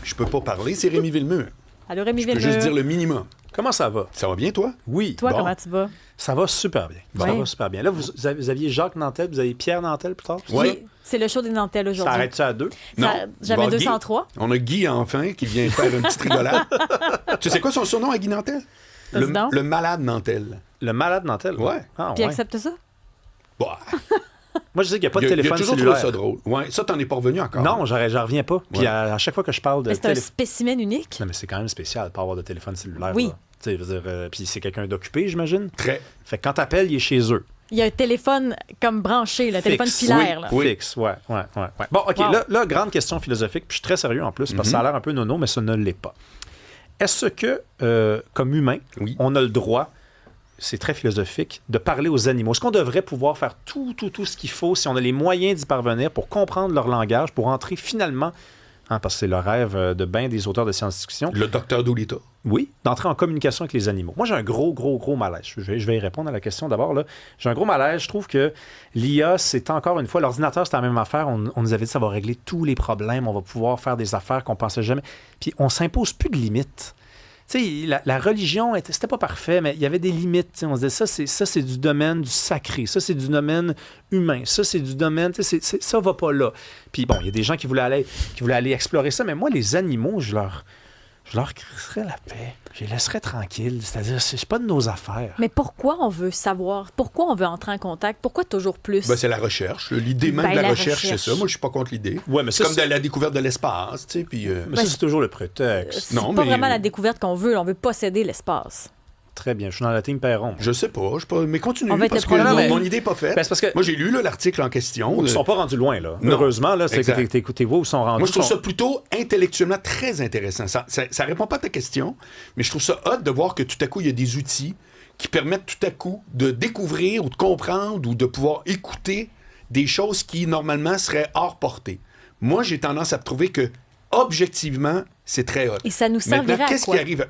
Je peux pas parler, c'est Rémi Villemur. Allô, Rémi Je peux Villemur. juste dire le minimum. Comment ça va? Ça va bien, toi? Oui. Toi, Bon. comment tu vas? Ça va super bien. Ça Ouais. va super bien. Là, vous aviez Jacques Nantel, vous avez Pierre Nantel plus tard? Oui. C'est le show des Nantelles Ça aujourd'hui. arrête ça à 2? Non. J'avais Bon, Guy. 203. On a Guy, enfin, qui vient faire une petite rigolade. Tu sais quoi son surnom à Guy Nantel? Président. Le malade Nantel. Le malade Nantel? Ouais. Ah, Puis ouais. accepte ça? Bah, Moi, je sais qu'il n'y a pas de il a téléphone toujours cellulaire. trouvé ça drôle. Ouais, ça, t'en es pas revenu encore. Non, j'en reviens pas. Puis Ouais. à chaque fois que je parle de Mais c'est un téléphone... spécimen unique. Non, mais c'est quand même spécial de pas avoir de téléphone cellulaire. Oui. là. Tu sais, je veux dire, puis c'est quelqu'un d'occupé, j'imagine. Très. Fait que quand t'appelles, il est chez eux. Il y a un téléphone comme branché, le téléphone Fixe. filaire. Là. Oui. Fixe, ouais. Bon, OK, Wow. là, grande question philosophique, puis je suis très sérieux en plus, parce que ça a l'air un peu nono, mais ça ne l'est pas. Est-ce que, comme humain, Oui. on a le droit, c'est très philosophique, de parler aux animaux? Est-ce qu'on devrait pouvoir faire tout ce qu'il faut, si on a les moyens d'y parvenir, pour comprendre leur langage, pour entrer finalement, parce que c'est le rêve de bien des auteurs de science-fiction, Le docteur Dolittle. oui, d'entrer en communication avec les animaux. Moi, j'ai un gros malaise. Je vais y répondre à la question d'abord. Là. J'ai un gros malaise. Je trouve que l'IA, c'est encore une fois, l'ordinateur, c'est la même affaire. On nous avait dit que ça va régler tous les problèmes. On va pouvoir faire des affaires qu'on pensait jamais. Puis, on s'impose plus de limites. Tu sais, la religion, c'était pas parfait, mais il y avait des limites. T'sais. On se disait, ça, c'est du domaine du sacré. Ça, c'est du domaine humain. Ça, c'est du domaine... Ça va pas là. Puis bon, il y a des gens qui voulaient aller explorer ça, mais moi, les animaux, je leur crisserais la paix. Je les laisserais tranquilles. C'est-à-dire, c'est pas de nos affaires. Mais pourquoi on veut savoir? Pourquoi on veut entrer en contact? Pourquoi toujours plus? Ben, c'est la recherche. L'idée même Ben, de la la recherche, c'est recherche. ça. Moi, je suis pas contre l'idée. Ouais, mais C'est ça, comme de la découverte de l'espace, tu sais, puis... Mais ça, c'est toujours le prétexte. C'est non, pas mais- vraiment la découverte qu'on veut. On veut posséder l'espace. Très bien. Je suis dans la team Perron. Je sais pas, mais continue, On va être parce le que premier. mon idée n'est pas faite. Ben, c'est parce que- Moi, j'ai lu là, l'article en question. Ils sont pas rendus loin, là. Non. Heureusement, là, c'est Exact. que tes voix où sont rendus. Moi, je trouve sont- ça plutôt intellectuellement très intéressant. Ça répond pas à ta question, mais je trouve ça hot de voir que tout à coup, il y a des outils qui permettent tout à coup de découvrir ou de comprendre ou de pouvoir écouter des choses qui, normalement, seraient hors portée. Moi, j'ai tendance à trouver que, objectivement, c'est très hot. Et ça nous Maintenant, servirait à qu'est-ce quoi? qui arrive?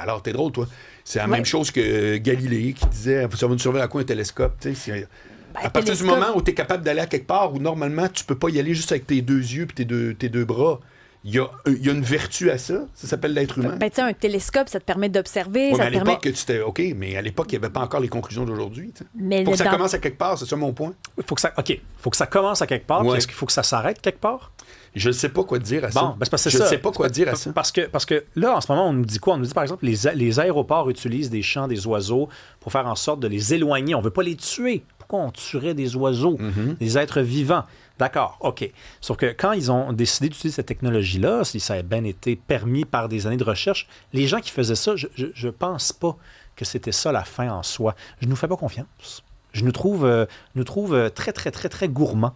Alors, t'es drôle, toi. C'est la même chose que Galilée qui disait ça va nous servir à quoi un télescope? Tu sais, à partir du télescope- moment où tu es capable d'aller à quelque part où normalement tu peux pas y aller juste avec tes deux yeux et tes deux bras, il y a une vertu à ça. Ça s'appelle l'être humain. Ben, tu sais, un télescope, ça te permet d'observer. Ouais, mais ça à te permet... l'époque, OK, mais à l'époque, il n'y avait pas encore les conclusions d'aujourd'hui. Tu sais. Mais Faut que ça dans- commence à quelque part, c'est ça mon point. Faut que ça commence à quelque part. Ouais. Puis est-ce qu'il faut que ça s'arrête quelque part? Je ne sais pas quoi dire à ça. Bon, ben c'est parce que je c'est ne ça. sais pas quoi dire à ça. Parce que là, en ce moment, on nous dit quoi? On nous dit, par exemple, les aéroports utilisent des chants des oiseaux pour faire en sorte de les éloigner. On ne veut pas les tuer. Pourquoi on tuerait des oiseaux, des êtres vivants? D'accord, OK. Sauf que quand ils ont décidé d'utiliser cette technologie-là, si ça a bien été permis par des années de recherche, les gens qui faisaient ça, je pense pas que c'était ça la fin en soi. Je nous fais pas confiance. Je nous trouve très, très, très, très gourmands.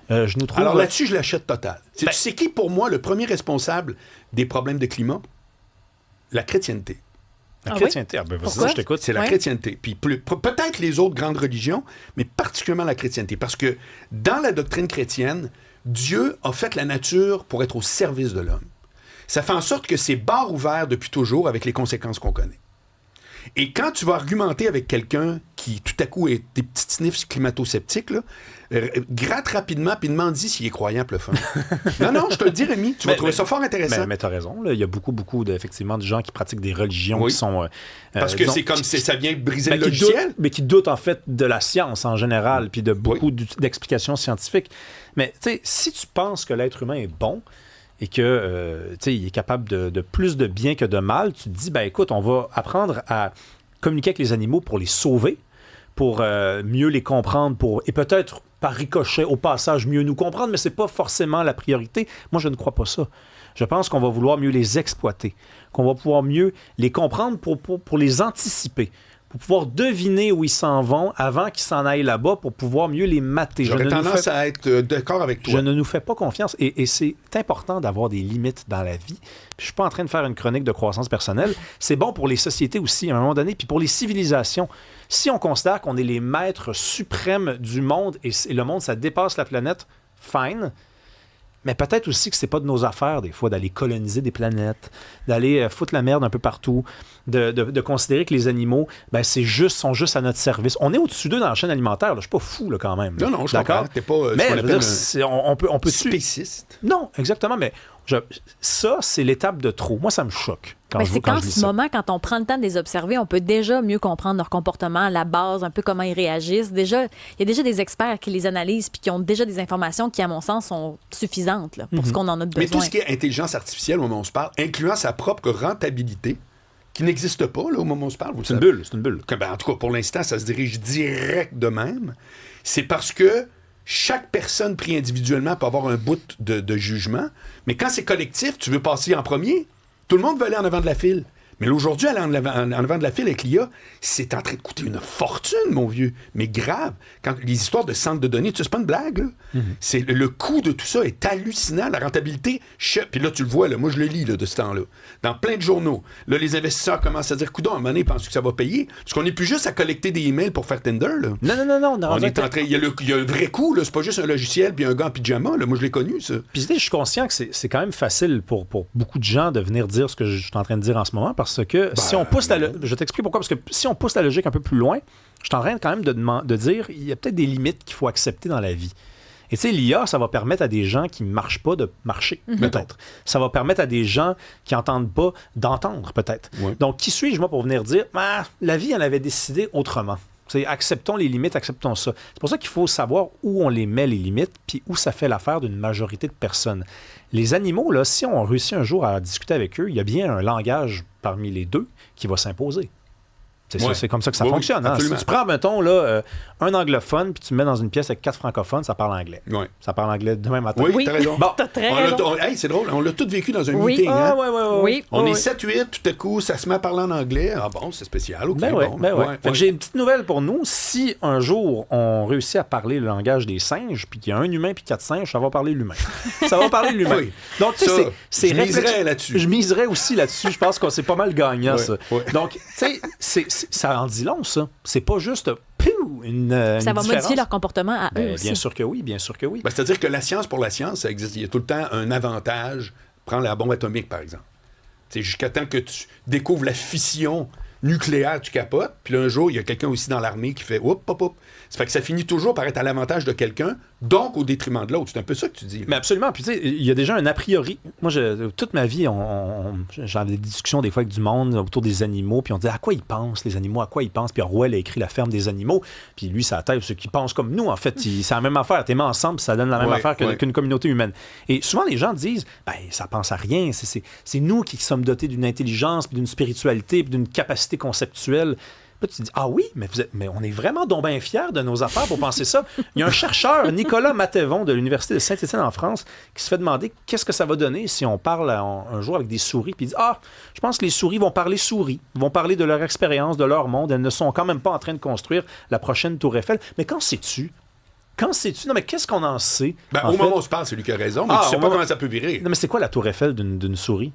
Je nous trouve... Alors là-dessus, je l'achète total. Ben- Tu sais qui, pour moi, le premier responsable des problèmes de climat? La chrétienté. La Ah chrétienté, ah ben vas-y, Pourquoi? je t'écoute. C'est la Ouais. chrétienté. Puis peut-être les autres grandes religions, mais particulièrement la chrétienté. Parce que dans la doctrine chrétienne, Dieu a fait la nature pour être au service de l'homme. Ça fait en sorte que c'est barre ouvert depuis toujours avec les conséquences qu'on connaît. Et quand tu vas argumenter avec quelqu'un qui, tout à coup, est des petites sniffs climato-sceptiques, là, gratte rapidement puis demande-y s'il est croyant pour le fun. Non, je te le dis, Rémi, tu vas trouver ça fort intéressant. Mais tu as raison. Là. Il y a beaucoup effectivement, de gens qui pratiquent des religions Oui. qui sont... Parce que disons, c'est comme si ça vient briser ben, le qui logiciel. doutent, mais qui doutent en fait de la science en général, puis de beaucoup d'explications scientifiques. Mais tu sais, si tu penses que l'être humain est bon et que tu sais, il est capable de plus de bien que de mal, tu te dis, ben écoute, on va apprendre à communiquer avec les animaux pour les sauver, pour mieux les comprendre, et peut-être par ricochet, au passage, mieux nous comprendre, mais c'est pas forcément la priorité. Moi, je ne crois pas ça. Je pense qu'on va vouloir mieux les exploiter, qu'on va pouvoir mieux les comprendre pour les anticiper, pour pouvoir deviner où ils s'en vont avant qu'ils s'en aillent là-bas, pour pouvoir mieux les mater. J'aurais tendance à être d'accord avec toi. Je ne nous fais pas confiance. Et c'est important d'avoir des limites dans la vie. Puis je suis pas en train de faire une chronique de croissance personnelle. C'est bon pour les sociétés aussi, à un moment donné, puis pour les civilisations. Si on considère qu'on est les maîtres suprêmes du monde et le monde, ça dépasse la planète, fine. Mais peut-être aussi que c'est pas de nos affaires, des fois, d'aller coloniser des planètes, d'aller foutre la merde un peu partout, de considérer que les animaux, ben, sont juste à notre service. On est au-dessus d'eux dans la chaîne alimentaire. Là. Je suis pas fou, là, quand même. Là. Non, je D'accord? comprends. T'es pas Mais ce qu'on je veux appelle dire, on peut spéciste. Non, exactement. Mais ça, c'est l'étape de trop. Moi, ça me choque. Mais c'est qu'en ce moment, quand on prend le temps de les observer, on peut déjà mieux comprendre leur comportement, la base, un peu comment ils réagissent. Déjà, il y a déjà des experts qui les analysent puis qui ont déjà des informations qui, à mon sens, sont suffisantes là, pour ce qu'on en a besoin. Mais tout ce qui est intelligence artificielle, au moment où on se parle, incluant sa propre rentabilité, qui n'existe pas là, au moment où on se parle. C'est une bulle. En tout cas, pour l'instant, ça se dirige direct de même. C'est parce que chaque personne prise individuellement peut avoir un bout de jugement, mais quand c'est collectif, tu veux passer en premier. Tout le monde veut aller en avant de la file. Mais là, aujourd'hui, aller en avant de la file avec l'IA, c'est en train de coûter une fortune, mon vieux. Mais grave. Quand les histoires de centres de données, tu sais, c'est pas une blague, là. C'est, le coût de tout ça est hallucinant. La rentabilité, puis là, tu le vois, là, moi, je le lis là, de ce temps-là. Dans plein de journaux. Là, les investisseurs commencent à dire, coudonc, à un moment donné, penses-tu que ça va payer? Parce qu'on n'est plus juste à collecter des emails pour faire Tinder, là. Non. On est en train... Il y a un vrai coût, là. C'est pas juste un logiciel puis un gars en pyjama, là. Moi, je l'ai connu, ça. Puis je suis conscient que c'est quand même facile pour beaucoup de gens de venir dire ce que je suis en train de dire en ce moment, parce que si on pousse je t'explique pourquoi, parce que si on pousse la logique un peu plus loin, je suis en train quand même de dire il y a peut-être des limites qu'il faut accepter dans la vie. Et tu sais, l'IA, ça va permettre à des gens qui ne marchent pas de marcher, peut-être. Ça va permettre à des gens qui n'entendent pas d'entendre, peut-être. Ouais. Donc, qui suis-je, moi, pour venir dire la vie, elle avait décidé autrement. T'sais, acceptons les limites, acceptons ça. C'est pour ça qu'il faut savoir où on les met, les limites, puis où ça fait l'affaire d'une majorité de personnes. Les animaux, là, si on réussit un jour à discuter avec eux, il y a bien un langage parmi les deux qui va s'imposer. C'est comme ça que ça fonctionne. Hein? Si tu prends, mettons, là, un anglophone, puis tu le mets dans une pièce avec 4 francophones, ça parle anglais. Ouais. Ça parle anglais demain matin. Oui, t'as raison. Bon, t'as très raison. Hey, c'est drôle, on l'a tous vécu dans un meeting. Ah, hein? Oui. On est 7-8, tout à coup, ça se met à parler en anglais. Ah bon, c'est spécial. Okay, Fait que j'ai une petite nouvelle pour nous. Si un jour, on réussit à parler le langage des singes, puis qu'il y a un humain puis 4 singes, ça va parler l'humain. Ça va parler l'humain. Oui. Donc, tu sais, je miserais là-dessus. Je miserais aussi là-dessus. Je pense que c'est pas mal gagnant, ça. Donc, tu sais, ça en dit long, ça. C'est pas juste une ça va modifier leur comportement à eux aussi. Bien sûr que oui. C'est-à-dire que la science pour la science, ça existe. Il y a tout le temps un avantage. Prends la bombe atomique, par exemple. C'est jusqu'à temps que tu découvres la fission nucléaire, tu capotes. Puis là, un jour, il y a quelqu'un aussi dans l'armée qui fait « Oup, hop, hop ». Ça fait que ça finit toujours par être à l'avantage de quelqu'un, donc au détriment de l'autre. C'est un peu ça que tu dis. Là. Mais absolument. Puis tu sais, il y a déjà un a priori. Moi, toute ma vie, j'avais des discussions des fois avec du monde autour des animaux, puis on disait à quoi ils pensent, les animaux, à quoi ils pensent. Puis Orwell a écrit La ferme des animaux, puis lui, ça tête ceux qui pensent comme nous, en fait. C'est la même affaire. T'es mis ensemble, ça donne la même affaire qu'une communauté humaine. Et souvent, les gens disent, ça pense à rien. C'est nous qui sommes dotés d'une intelligence, puis d'une spiritualité, puis d'une capacité conceptuelle. Là, tu te dis, oui, mais on est vraiment donc bien fiers de nos affaires pour penser ça. Il y a un chercheur, Nicolas Matévon, de l'Université de Saint-Étienne en France, qui se fait demander qu'est-ce que ça va donner si on parle un jour avec des souris. Puis il dit, je pense que les souris vont parler vont parler de leur expérience, de leur monde. Elles ne sont quand même pas en train de construire la prochaine tour Eiffel. Mais quand sais-tu? Non, mais qu'est-ce qu'on en sait? Au moment où on se parle, c'est lui qui a raison, mais tu sais pas comment ça peut virer. Non, mais c'est quoi la tour Eiffel d'une souris?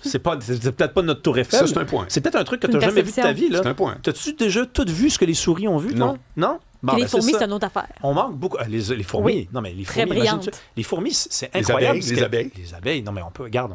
C'est peut-être pas notre tour Eiffel. Ça, c'est un point. C'est peut-être un truc que tu n'as jamais vu de ta vie. Là. C'est un point. T'as-tu déjà tout vu ce que les souris ont vu? Non. Non? Bon, les fourmis, c'est une autre affaire. On manque beaucoup. Les fourmis. Oui. Non, mais les très fourmis. Brillantes. Les fourmis, c'est incroyable. Les abeilles. Les abeilles. Non, mais on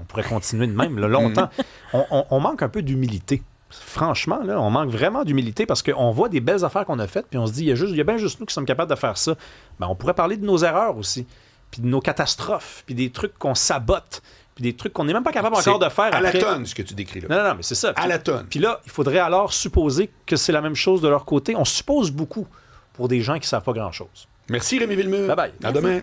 pourrait continuer de même longtemps. On manque un peu d'humilité. Franchement, là, on manque vraiment d'humilité parce qu'on voit des belles affaires qu'on a faites, puis on se dit, il y a bien juste nous qui sommes capables de faire ça. On pourrait parler de nos erreurs aussi, puis de nos catastrophes, puis des trucs qu'on sabote, puis des trucs qu'on n'est même pas capable encore de faire. À la tonne, ce que tu décris là. Non, mais c'est ça. À la tonne. Puis là, il faudrait alors supposer que c'est la même chose de leur côté. On suppose beaucoup pour des gens qui ne savent pas grand-chose. Merci Rémi Villemur. Bye bye. À demain.